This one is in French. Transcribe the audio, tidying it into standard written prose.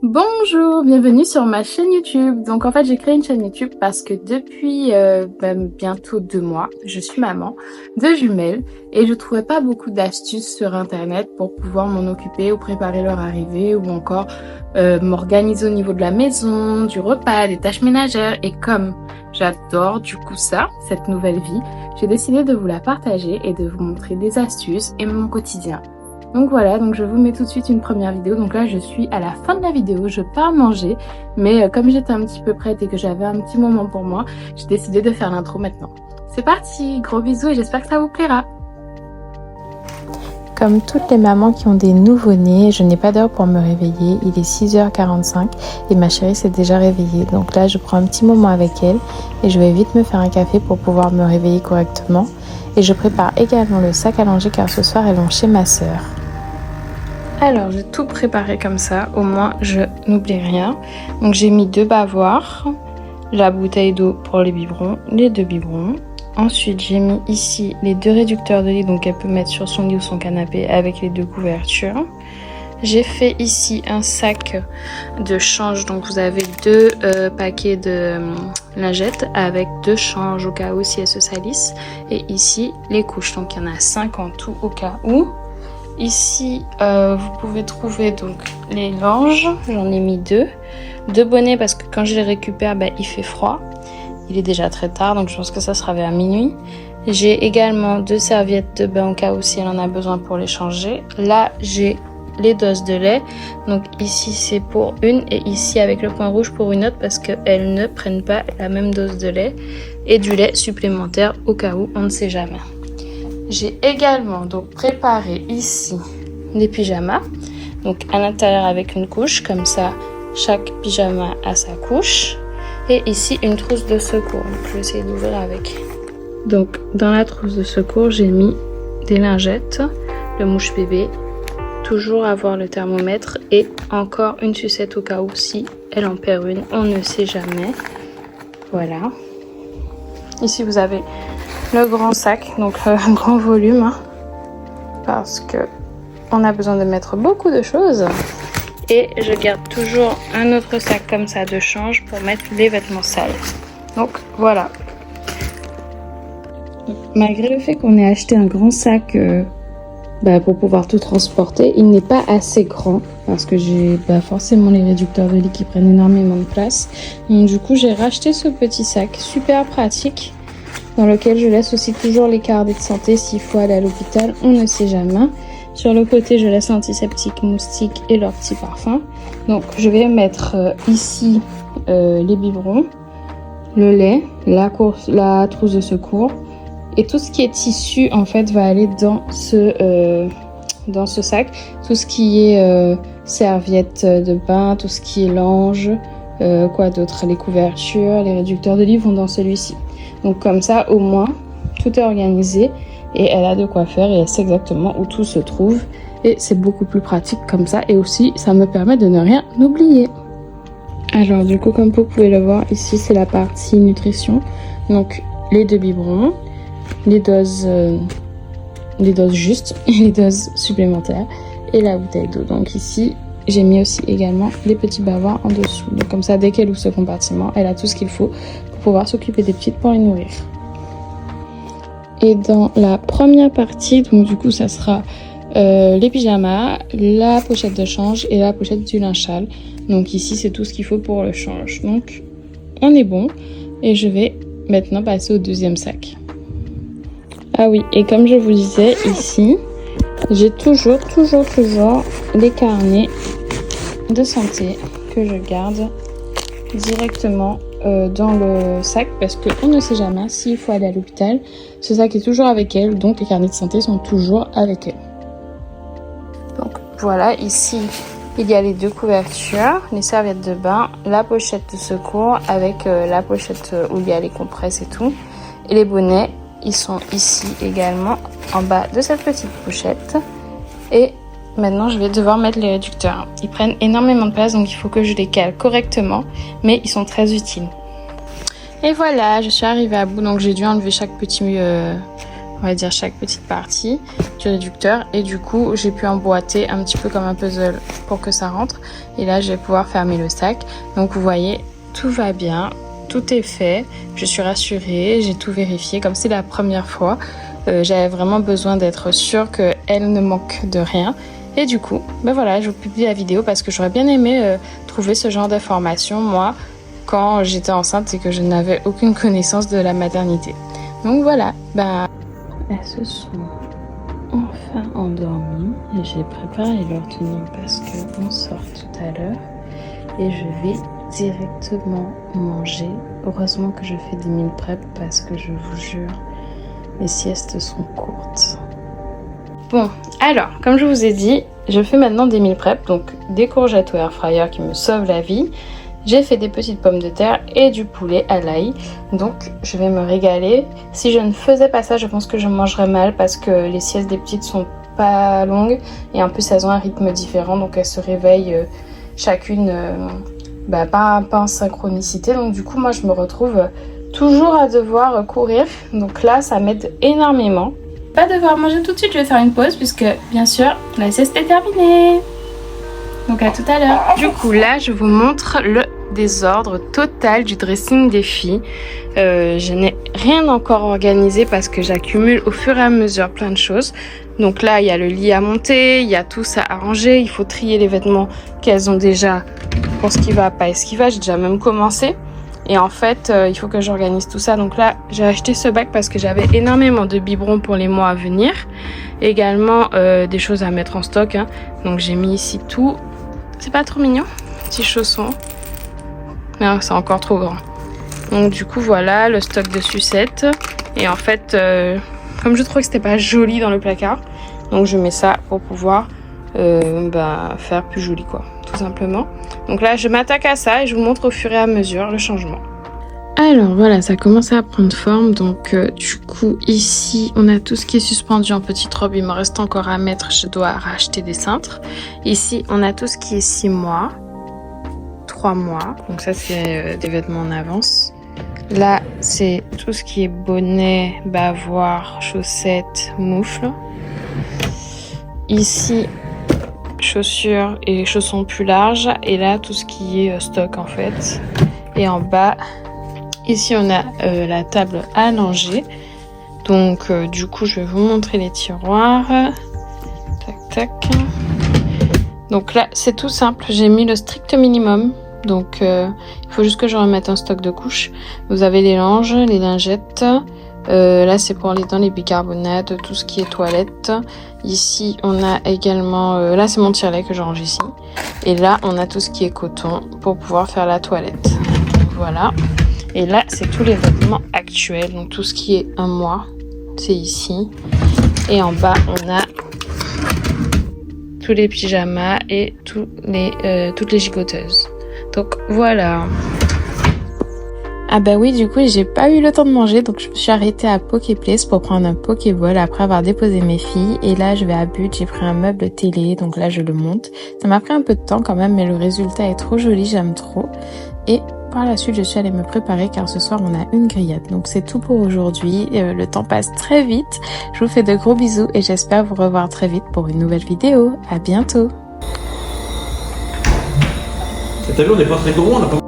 Bonjour, bienvenue sur ma chaîne YouTube. Donc en fait j'ai créé une chaîne YouTube parce que depuis bientôt 2 mois, je suis maman de jumelles et je trouvais pas beaucoup d'astuces sur internet pour pouvoir m'en occuper ou préparer leur arrivée ou encore m'organiser au niveau de la maison, du repas, des tâches ménagères. Et comme j'adore du coup ça, cette nouvelle vie, j'ai décidé de vous la partager et de vous montrer des astuces et mon quotidien. Donc voilà, donc je vous mets tout de suite une première vidéo. Donc là je suis à la fin de la vidéo, je pars manger. Mais comme j'étais un petit peu prête et que j'avais un petit moment pour moi, j'ai décidé de faire l'intro maintenant. C'est parti, gros bisous et j'espère que ça vous plaira. Comme toutes les mamans qui ont des nouveau-nés, je n'ai pas d'heure pour me réveiller. Il est 6h45 et ma chérie s'est déjà réveillée. Donc là je prends un petit moment avec elle et je vais vite me faire un café pour pouvoir me réveiller correctement. Et je prépare également le sac à langer car ce soir elles vont chez ma sœur. Alors j'ai tout préparé comme ça, au moins je n'oublie rien. Donc j'ai mis 2 bavoirs, la bouteille d'eau pour les biberons, les 2 biberons. Ensuite j'ai mis ici les 2 réducteurs de lit, donc elle peut mettre sur son lit ou son canapé avec les 2 couvertures. J'ai fait ici un sac de change, donc vous avez 2 paquets de lingettes avec 2 changes au cas où si elles se salissent. Et ici les couches, donc il y en a 5 en tout au cas où. Ici, vous pouvez trouver donc les langes, j'en ai mis 2. 2 bonnets parce que quand je les récupère, il fait froid. Il est déjà très tard, donc je pense que ça sera vers minuit. J'ai également 2 serviettes de bain au cas où si elle en a besoin pour les changer. Là, j'ai les doses de lait. Donc ici, c'est pour une et ici avec le point rouge pour une autre parce qu'elles ne prennent pas la même dose de lait. Et du lait supplémentaire au cas où, on ne sait jamais. J'ai également donc préparé ici des pyjamas, donc à l'intérieur avec une couche, comme ça chaque pyjama a sa couche. Et ici une trousse de secours, donc je vais essayer d'ouvrir avec. Donc dans la trousse de secours j'ai mis des lingettes, le mouche bébé, toujours avoir le thermomètre et encore une sucette au cas où si elle en perd une, on ne sait jamais. Voilà. Ici vous avez le grand sac, donc un grand volume, hein, parce que on a besoin de mettre beaucoup de choses. Et je garde toujours un autre sac comme ça de change pour mettre les vêtements sales. Donc voilà. Malgré le fait qu'on ait acheté un grand sac pour pouvoir tout transporter, il n'est pas assez grand parce que j'ai forcément les réducteurs de lit qui prennent énormément de place. Donc du coup j'ai racheté ce petit sac super pratique, dans lequel je laisse aussi toujours les carnets de santé s'il faut aller à l'hôpital, on ne sait jamais. Sur le côté, je laisse antiseptique, moustiques et leur petit parfum. Donc je vais mettre ici les biberons, le lait, la trousse de secours. Et tout ce qui est tissu, en fait, va aller dans ce sac. Tout ce qui est serviettes de bain, tout ce qui est linge, quoi d'autre, les couvertures, les réducteurs de lit vont dans celui-ci. Donc comme ça, au moins, tout est organisé et elle a de quoi faire et elle sait exactement où tout se trouve. Et c'est beaucoup plus pratique comme ça. Et aussi, ça me permet de ne rien oublier. Alors du coup, comme vous pouvez le voir, ici, c'est la partie nutrition. Donc les 2 biberons, les doses justes et les doses supplémentaires et la bouteille d'eau. Donc ici, j'ai mis aussi également les petits bavoirs en dessous. Donc comme ça, dès qu'elle ouvre ce compartiment, elle a tout ce qu'il faut pour pouvoir s'occuper des petites pour les nourrir. Et dans la première partie, donc du coup, ça sera les pyjamas, la pochette de change et la pochette du linge sale. Donc ici, c'est tout ce qu'il faut pour le change. Donc on est bon. Et je vais maintenant passer au deuxième sac. Ah oui, et comme je vous disais, ici, j'ai toujours les carnets de santé que je garde directement dans le sac parce qu'on ne sait jamais s'il faut aller à l'hôpital. Ce sac est toujours avec elle, donc les carnets de santé sont toujours avec elle. Donc voilà, ici, il y a les 2 couvertures, les serviettes de bain, la pochette de secours avec la pochette où il y a les compresses et tout. Et les bonnets, ils sont ici également en bas de cette petite pochette. Et maintenant, je vais devoir mettre les réducteurs. Ils prennent énormément de place, donc il faut que je les cale correctement, mais ils sont très utiles. Et voilà, je suis arrivée à bout, donc j'ai dû enlever chaque petit on va dire chaque petite partie du réducteur. Et du coup, j'ai pu emboîter un petit peu comme un puzzle pour que ça rentre. Et là, je vais pouvoir fermer le sac. Donc vous voyez, tout va bien, tout est fait. Je suis rassurée, j'ai tout vérifié. Comme c'est la première fois, j'avais vraiment besoin d'être sûre qu'elle ne manque de rien. Et du coup, ben voilà, je vous publie la vidéo parce que j'aurais bien aimé trouver ce genre d'informations, moi, quand j'étais enceinte et que je n'avais aucune connaissance de la maternité. Donc voilà, ben elles se sont enfin endormies et j'ai préparé leur tenue parce qu'on sort tout à l'heure et je vais directement manger. Heureusement que je fais des meal prep parce que je vous jure, les siestes sont courtes. Bon, alors, comme je vous ai dit, je fais maintenant des meal prep, donc des courgettes au air fryer qui me sauvent la vie. J'ai fait des petites pommes de terre et du poulet à l'ail, donc je vais me régaler. Si je ne faisais pas ça, je pense que je mangerais mal parce que les siestes des petites sont pas longues et en plus elles ont un rythme différent, donc elles se réveillent chacune pas en synchronicité. Donc du coup, moi je me retrouve toujours à devoir courir, donc là ça m'aide énormément. Pas devoir manger tout de suite, je vais faire une pause puisque bien sûr la sieste est terminée. Donc à tout à l'heure. Du coup là je vous montre le désordre total du dressing des filles. Je n'ai rien encore organisé parce que j'accumule au fur et à mesure plein de choses. Donc là il y a le lit à monter, il y a tout ça à ranger, il faut trier les vêtements qu'elles ont déjà pour ce qui va, pas et ce qui va. J'ai déjà même commencé. Et en fait, il faut que j'organise tout ça. Donc là, j'ai acheté ce bac parce que j'avais énormément de biberons pour les mois à venir. Également, des choses à mettre en stock. Hein. Donc j'ai mis ici tout. C'est pas trop mignon? Petits chaussons. Non, c'est encore trop grand. Donc du coup, voilà, le stock de sucettes. Et en fait, comme je trouve que c'était pas joli dans le placard, donc je mets ça pour pouvoir faire plus joli, quoi. Tout simplement. Donc là je m'attaque à ça et je vous montre au fur et à mesure le changement. Alors voilà, ça commence à prendre forme. Donc du coup ici on a tout ce qui est suspendu en petite robe. Il me reste encore à mettre, je dois racheter des cintres. Ici on a tout ce qui est 6 mois, 3 mois, donc ça c'est des vêtements en avance. Là c'est tout ce qui est bonnet, bavoir, chaussettes, moufles. Ici chaussures et chaussons plus larges, et là tout ce qui est stock en fait. Et en bas ici on a la table à langer, donc du coup je vais vous montrer les tiroirs. Tac tac. Donc là c'est tout simple, j'ai mis le strict minimum, donc il faut juste que je remette un stock de couches. Vous avez les langes, les lingettes. Là c'est pour les dents, les bicarbonates, tout ce qui est toilette. Ici on a également, là c'est mon tire-lait que je range ici. Et là on a tout ce qui est coton pour pouvoir faire la toilette. Voilà. Et là c'est tous les vêtements actuels, donc tout ce qui est un mois, c'est ici. Et en bas on a tous les pyjamas et toutes les gigoteuses. Donc voilà. Ah bah oui, du coup j'ai pas eu le temps de manger, donc je me suis arrêtée à Poképlace pour prendre un Pokéball après avoir déposé mes filles. Et là je vais à But, j'ai pris un meuble télé, donc là je le monte. Ça m'a pris un peu de temps quand même, mais le résultat est trop joli, j'aime trop. Et par la suite je suis allée me préparer car ce soir on a une grillade. Donc c'est tout pour aujourd'hui, le temps passe très vite. Je vous fais de gros bisous et j'espère vous revoir très vite pour une nouvelle vidéo. À bientôt. T'as vu, on n'est pas très gros, on n'a pas...